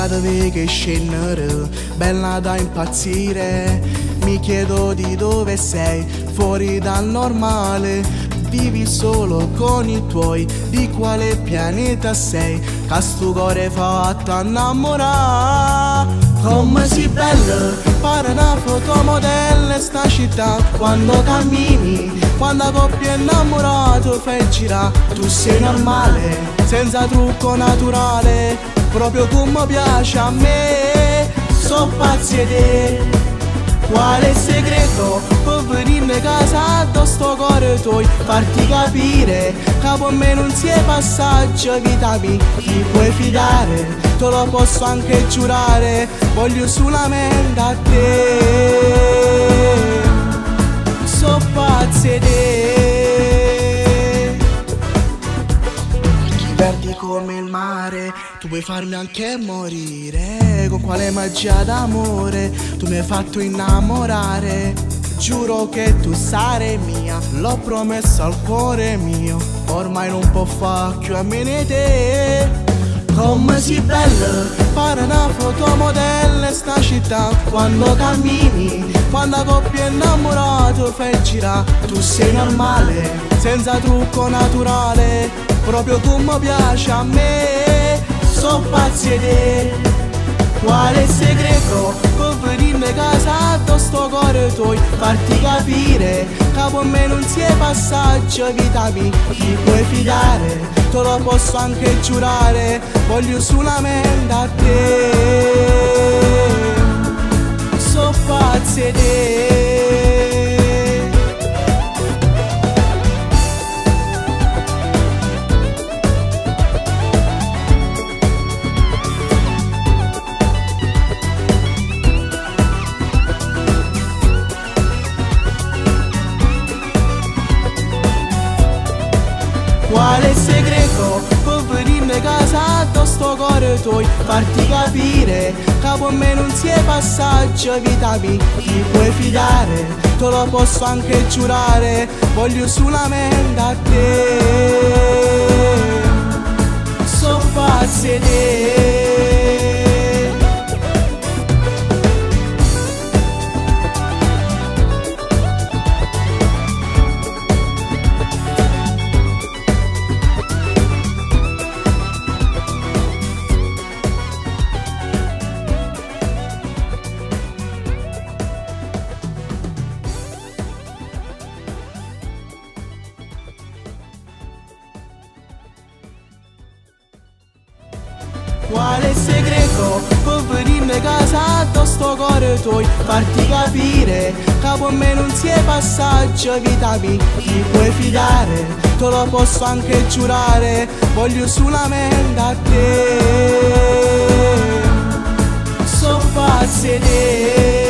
da che scendere, bella da impazzire. Mi chiedo di dove sei, fuori dal normale. Vivi solo con i tuoi, di quale pianeta sei? Che sto cuore fatto innamorare. Come si bella, pare una fotomodella sta città. Quando cammini, quando coppia innamorato fai girare. Tu sei normale, senza trucco naturale, proprio come piace a me. So pazzi di te. Quale segreto per venire a casa da sto cuore tuoi? Farti capire che per me non si è passaggio, vita mia, ti puoi fidare, te lo posso anche giurare, voglio solamente a te. So pazzi di te. Ti perdi come il mare, tu puoi farmi anche morire. Con quale magia d'amore tu mi hai fatto innamorare. Giuro che tu sarai mia, l'ho promesso al cuore mio. Ormai non può fare più a meno di te. Come si bella, pare una fotomodella sta città. Quando cammini, quando coppia innamorato fai girare. Tu sei normale, senza trucco naturale, proprio come piace a me. So pazzi di te. Quale segreto per venire a casa da sto cuore tuoi? Farti capire che per me non si è passaggio, vita mia, ti puoi fidare, te lo posso anche giurare, voglio solamente a te. So pazzi di te. Quale segreto per venire a casa da sto cuore tuoi? Farti capire che per me non si è passaggio, vita mia, ti puoi fidare, te lo posso anche giurare, voglio solamente a te. So pazzi di te. Quale segreto per venire a casa da sto cuore tuoi? Farti capire che per me non si è passaggio, vita mia, ti puoi fidare, te lo posso anche giurare, voglio solamente a te. So pazzi di te.